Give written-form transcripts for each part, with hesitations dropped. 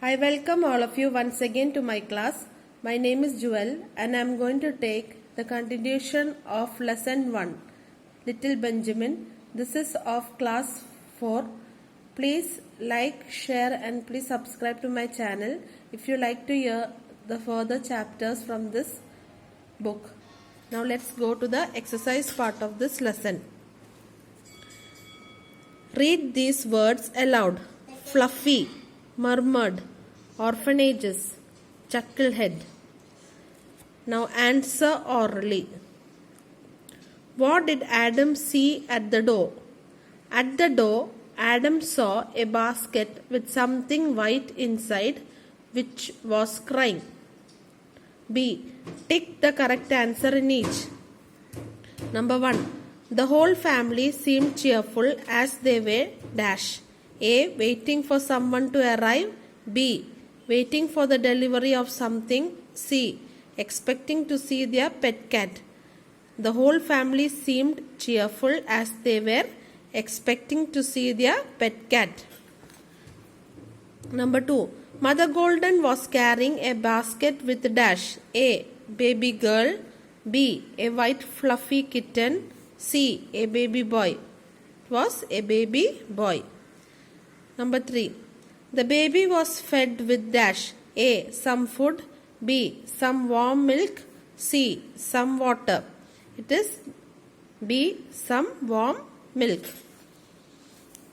I welcome all of you once again to my class. My name is Jewel and I am going to take the continuation of lesson 1, Little Benjamin. This is of class 4. Please like, share and please subscribe to my channel if you like to hear the further chapters from this book. Now let's go to the exercise part of this lesson. Read these words aloud. Fluffy, murmured, orphanages, chucklehead. Now answer orally. What did Adam see at the door? At the door, Adam saw a basket with something white inside which was crying. B. Tick the correct answer in each. Number 1. The whole family seemed cheerful as they were dash. A. Waiting for someone to arrive. B. Waiting for the delivery of something. C. Expecting to see their pet cat. The whole family seemed cheerful as they were expecting to see their pet cat. Number 2. Mother Golden was carrying a basket with dash. A. Baby girl. B. A white fluffy kitten. C. A baby boy. It was a baby boy. Number 3. The baby was fed with dash. A. Some food. B. Some warm milk. C. Some water. It is B. Some warm milk.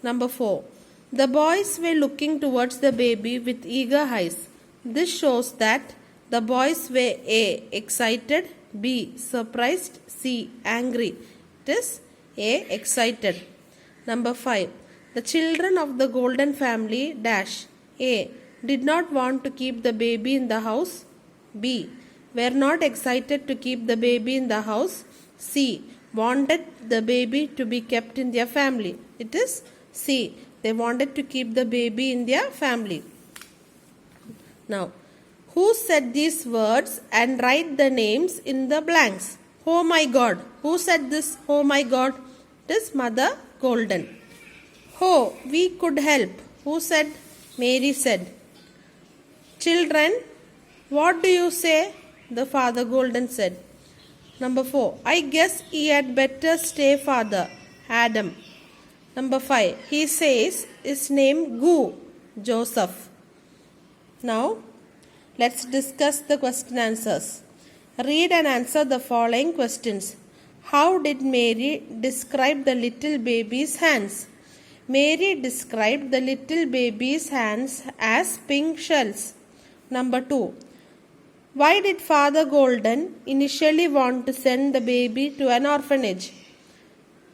Number 4. The boys were looking towards the baby with eager eyes. This shows that the boys were A. Excited. B. Surprised. C. Angry. It is A. Excited. Number 5. The children of the Golden family dash. A. Did not want to keep the baby in the house. B. Were not excited to keep the baby in the house. C. Wanted the baby to be kept in their family. It is C. They wanted to keep the baby in their family. Now, who said these words and write the names in the blanks? Oh my God. Who said this? Oh my God. It is Mother Golden. Oh, we could help. Who said? Mary said. Children, what do you say? The Father Golden said. Number 4. I guess he had better stay, Father. Adam. Number 5. He says his name Goo. Joseph. Now, let's discuss the question answers. Read and answer the following questions. How did Mary describe the little baby's hands? Mary described the little baby's hands as pink shells. Number 2. Why did Father Golden initially want to send the baby to an orphanage?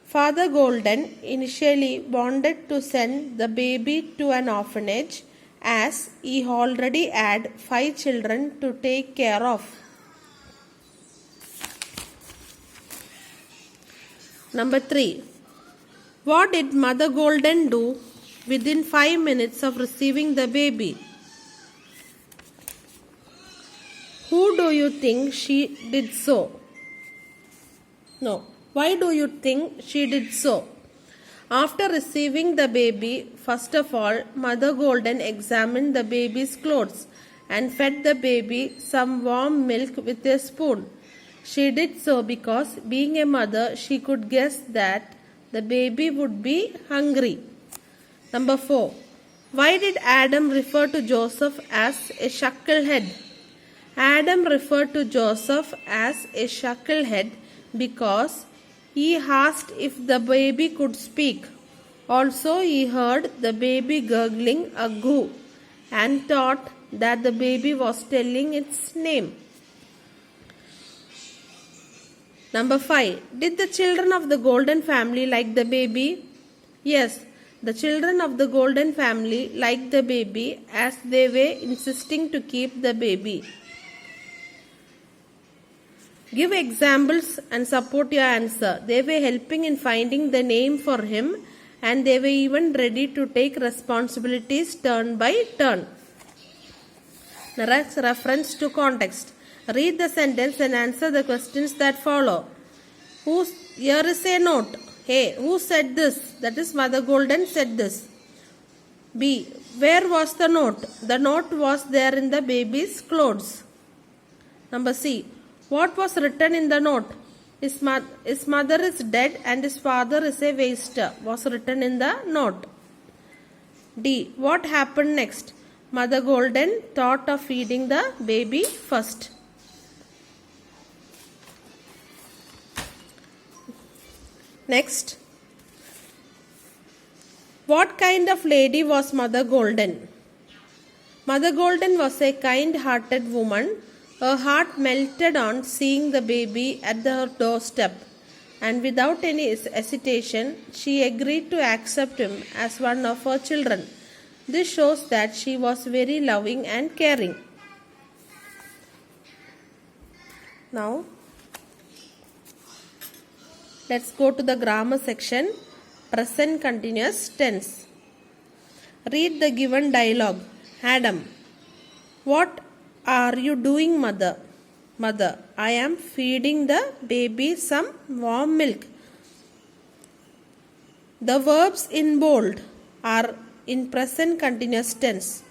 Father Golden initially wanted to send the baby to an orphanage as he already had 5 children to take care of. Number 3. What did Mother Golden do within 5 minutes of receiving the baby? Who do you think she did so? No. Why do you think she did so? After receiving the baby, first of all, Mother Golden examined the baby's clothes and fed the baby some warm milk with a spoon. She did so because, being a mother, she could guess that the baby would be hungry. Number 4. Why did Adam refer to Joseph as a chucklehead? Adam referred to Joseph as a chucklehead because he asked if the baby could speak. Also, he heard the baby gurgling a goo and thought that the baby was telling its name. Number 5. Did the children of the Golden family like the baby? Yes, the children of the Golden family liked the baby as they were insisting to keep the baby. Give examples and support your answer. They were helping in finding the name for him and they were even ready to take responsibilities turn by turn. Next, reference to context. Read the sentence and answer the questions that follow. Here is a note. A. Who said this? That is Mother Golden said this. B. Where was the note? The note was there in the baby's clothes. Number C. What was written in the note? His mother is dead and his father is a waster was written in the note. D. What happened next? Mother Golden thought of feeding the baby first. Next. What kind of lady was Mother Golden? Mother Golden was a kind-hearted woman. Her heart melted on seeing the baby at her doorstep, and without any hesitation, she agreed to accept him as one of her children. This shows that she was very loving and caring. Now, let's go to the grammar section. Present continuous tense. Read the given dialogue. Adam. What are you doing, mother? Mother. I am feeding the baby some warm milk. The verbs in bold are in present continuous tense.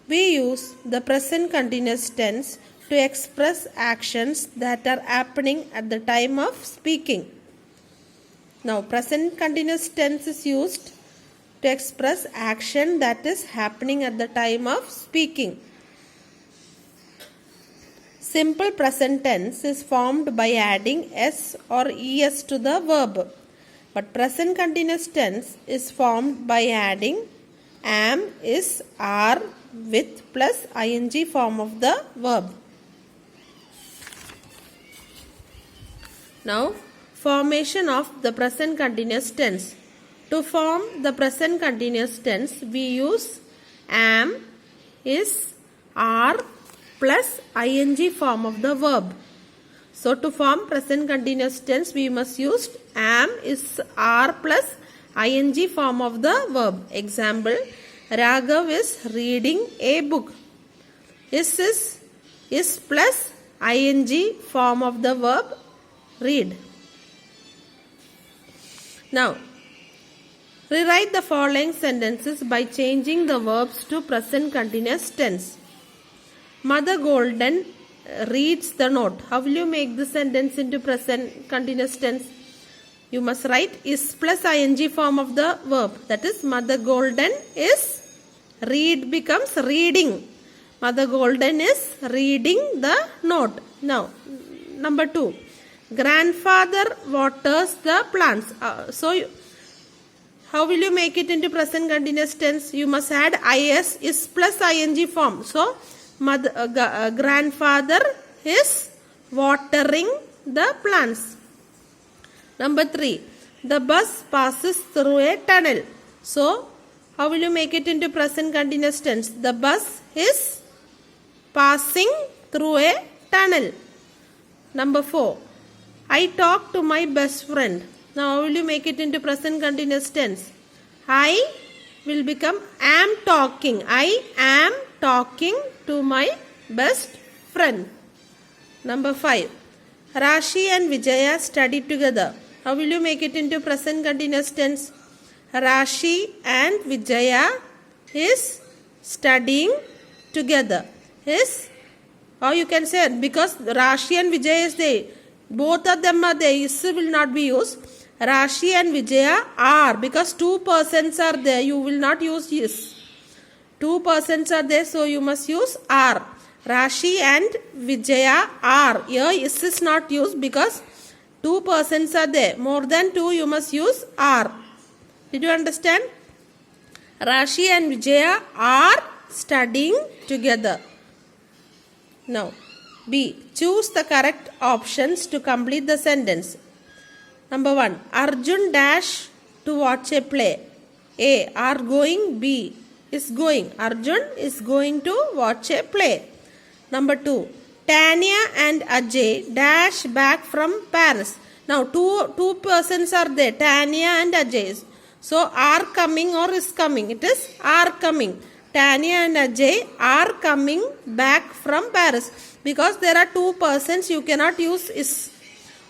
We use the present continuous tense to express actions that are happening at the time of speaking. Now, present continuous tense is used to express action that is happening at the time of speaking. Simple present tense is formed by adding s or es to the verb. But present continuous tense is formed by adding am, is, are with plus ing form of the verb. Now, formation of the present continuous tense. To form the present continuous tense, we use am, is, are plus ing form of the verb. So, to form present continuous tense, we must use am, is, are plus ing form of the verb. Example, Raghav is reading a book. Is plus ing form of the verb read. Now, rewrite the following sentences by changing the verbs to present continuous tense. Mother Golden reads the note. How will you make the sentence into present continuous tense? You must write is plus ing form of the verb. That is, Mother Golden is read becomes reading. Mother Golden is reading the note. Now, number 2. Grandfather waters the plants. How will you make it into present continuous tense? You must add is plus ing form. So, grandfather is watering the plants. Number 3. The bus passes through a tunnel. So, how will you make it into present continuous tense? The bus is passing through a tunnel. Number 4. I talk to my best friend. Now, how will you make it into present continuous tense? I will become am talking. I am talking to my best friend. Number 5. Rashi and Vijaya study together. How will you make it into present continuous tense? Rashi and Vijaya is studying together. Is, how you can say it? Because Rashi and Vijaya is there. Both of them are there. Is will not be used. Rashi and Vijaya are, because 2 persons are there. You will not use is. 2 persons are there, so you must use are. Rashi and Vijaya are. Here is not used because 2 persons are there. More than 2 you must use are. Did you understand? Rashi and Vijaya are studying together. Now, B. Choose the correct options to complete the sentence. Number 1. Arjun dash to watch a play. A. Are going. B. Is going. Arjun is going to watch a play. Number 2. Tanya and Ajay dash back from Paris. Now, two persons are there. Tanya and Ajay. So, are coming or is coming? It is are coming. Tanya and Ajay are coming back from Paris. Because there are 2 persons, you cannot use is.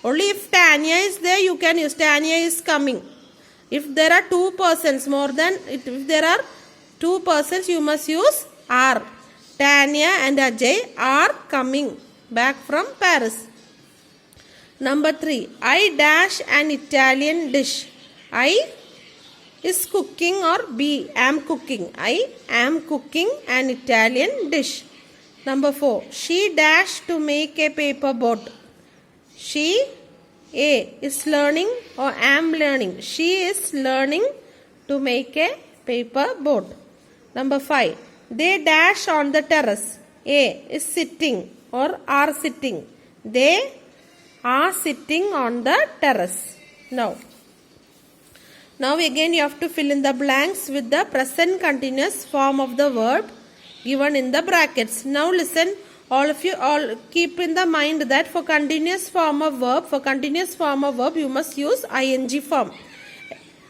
Only if Tanya is there, you can use Tanya is coming. If there are 2 persons, more than, if there are Two persons, you must use are. Tanya and Ajay are coming back from Paris. Number 3. I dash an Italian dish. I is cooking or B am cooking. I am cooking an Italian dish. Number 4. She dash to make a paper boat. She A is learning or am learning. She is learning to make a paper boat. Number 5. They dash on the terrace. A is sitting or are sitting. They are sitting on the terrace. Now again you have to fill in the blanks with the present continuous form of the verb given in the brackets. Now listen, all of you all keep in the mind that for continuous form of verb you must use ing form.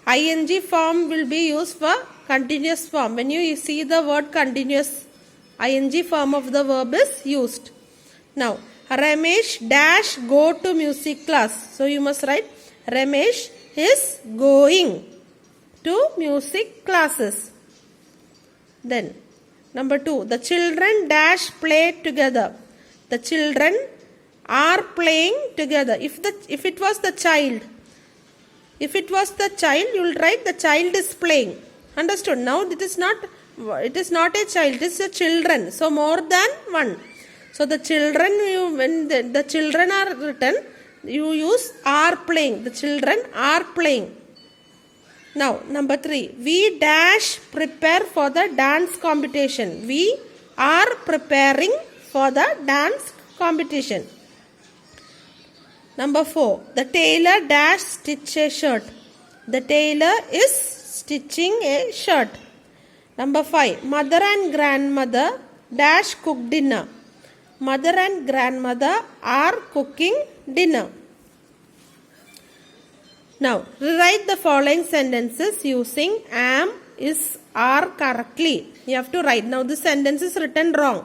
Ing form will be used for continuous form. When you see the word continuous, ing form of the verb is used. Now Ramesh dash go to music class. So you must write Ramesh is going to music classes. Then number 2, the children dash play together. The children are playing together. If it was the child, you will write the child is playing. Understood? Now it is not a child, it is a children. So more than one. So the children, when the children are written, you use are playing. The children are playing. Now number 3, we dash prepare for the dance competition. We are preparing for the dance competition. Number 4, the tailor dash stitch a shirt. The tailor is stitching a shirt. Number 5, mother and grandmother dash cook dinner. Mother and grandmother are cooking dinner. Now, rewrite the following sentences using am, is, are correctly. You have to write. Now, this sentence is written wrong.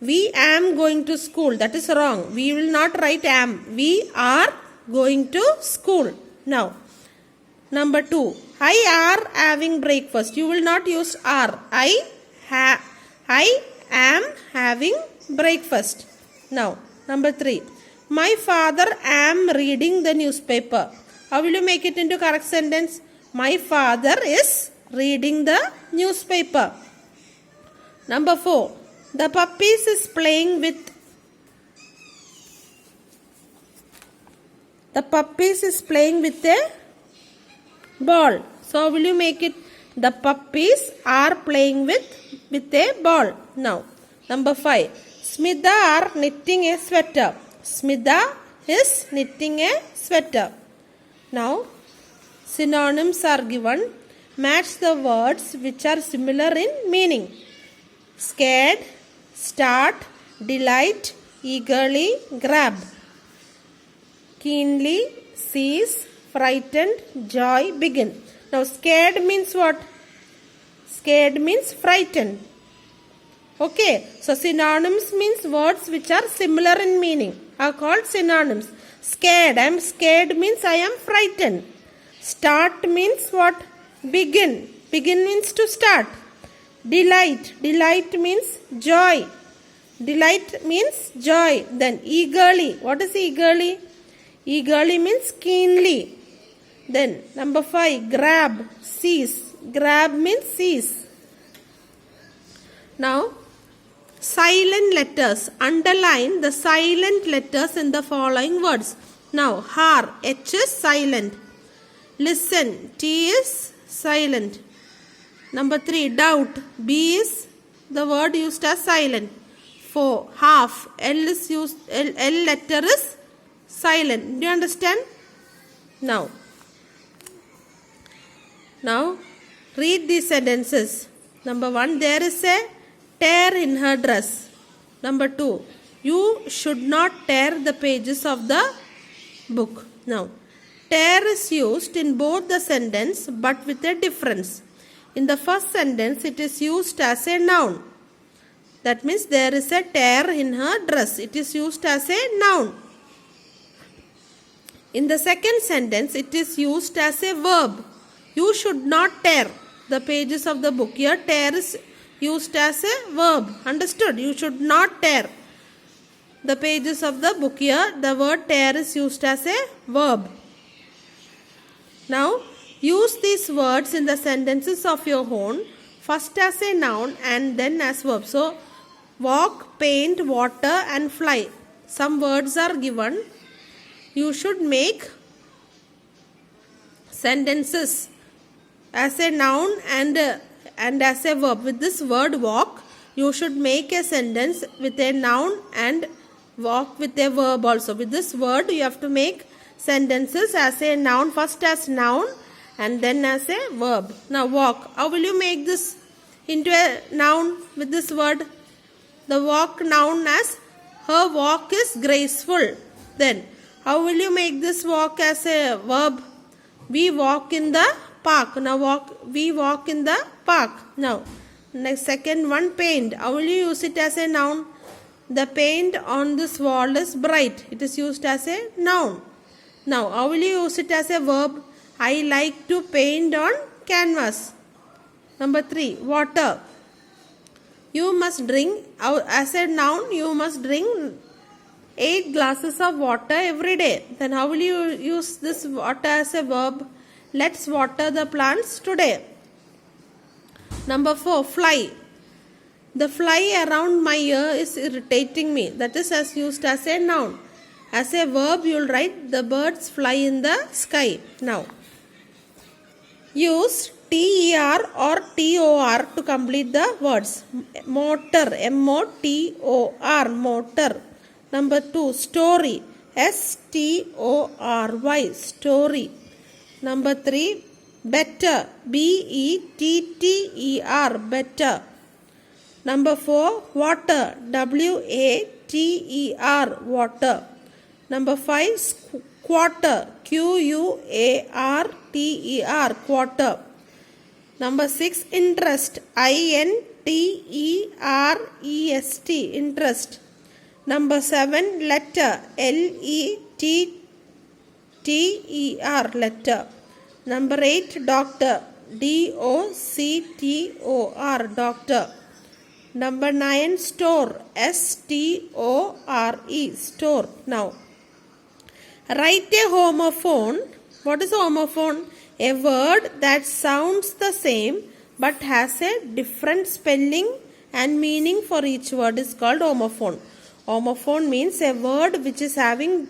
We am going to school. That is wrong. We will not write am. We are going to school. Now, number 2. I are having breakfast. You will not use are. I am having breakfast. Now, number 3. My father am reading the newspaper. How will you make it into correct sentence? My father is reading the newspaper. Number 4. The puppies is playing with a ball. So how will you make it? The puppies are playing with a ball. Now, number 5. Smita are knitting a sweater. Smita is knitting a sweater. Now, synonyms are given. Match the words which are similar in meaning. Scared, start, delight, eagerly, grab. Keenly, seize, frightened, joy, begin. Now, scared means what? Scared means frightened. Okay, so synonyms means words which are similar in meaning are called synonyms. Scared, I am scared means I am frightened. Start means what? Begin. Begin means to start. Delight, delight means joy. Delight means joy. Then eagerly, what is eagerly? Eagerly means keenly. Then number 5, grab, seize. Grab means seize. Now, silent letters. Underline the silent letters in the following words. Now, har, H is silent. Listen, T is silent. Number 3, doubt, B is the word used as silent. 4, half, L is used, L letter is silent. Do you understand? Now, read these sentences. Number 1, there is a tear in her dress. Number 2, you should not tear the pages of the book. Now, tear is used in both the sentence but with a difference. In the first sentence, it is used as a noun. That means there is a tear in her dress. It is used as a noun. In the second sentence, it is used as a verb. You should not tear. the pages of the book. Here tear is used as a verb. Understood? You should not tear the pages of the book. Here the word tear is used as a verb. Now use these words in the sentences of your own, first as a noun and then as verb. So walk, paint, water and fly. Some words are given. You should make sentences as a noun and as a verb. With this word walk, you should make a sentence with a noun and walk with a verb also. With this word, you have to make sentences as a noun, first as noun and then as a verb. Now walk. How will you make this into a noun with this word? The walk noun as her walk is graceful. Then how will you make this walk as a verb? We walk in the park. Now we walk in the park. Now next second one, paint. How will you use it as a noun? The paint on this wall is bright. It is used as a noun. Now how will you use it as a verb? I like to paint on canvas. Number 3, water. You must drink, as a noun, you must drink 8 glasses of water every day. Then how will you use this water as a verb? Let's water the plants today. Number 4, fly. The fly around my ear is irritating me. That is as used as a noun. As a verb, you will write the birds fly in the sky. Now, use TER or TOR to complete the words. Motor, MOTOR, motor. Number 2, story, STORY, story. Number 3, better, BETTER, better. Number 4, water, WATER, water. Number 5, quarter, QUARTER, quarter. Number 6, interest, INTEREST, interest. Number 7, letter, LETTER, letter. Number 8, doctor, DOCTOR, doctor. Number 9, store, STORE, store. Now, write a homophone. What is a homophone? A word that sounds the same but has a different spelling and meaning for each word is called homophone. Homophone means a word which is having,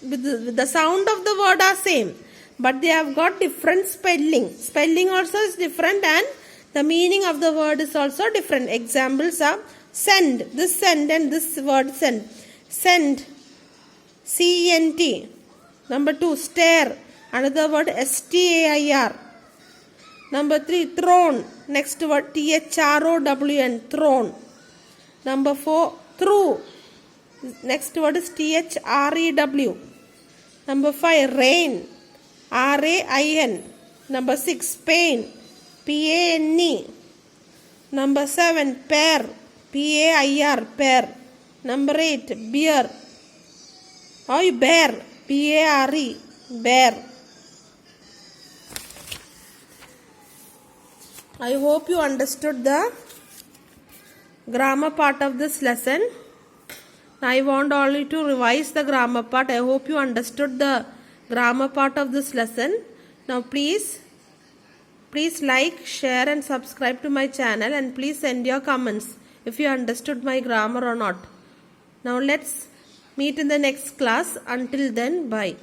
the sound of the word are same, but they have got different spelling. Spelling also is different and the meaning of the word is also different. Examples are send, this send and this word send. Send, CENT. Number 2, stare, another word STAIR. Number 3, throne, next word THROWN, throne. Number 4, through, next word is THREW. Number 5, rain, RAIN. Number 6, pain, PANE. Number 7, pear, PAIR, pear. Number 8, bear, bear, BARE, bear. I hope you understood the grammar part of this lesson. I want all you to revise the grammar part. I hope you understood the grammar part of this lesson. Now please like, share and subscribe to my channel, and please send your comments if you understood my grammar or not. Now let's meet in the next class. Until then, bye.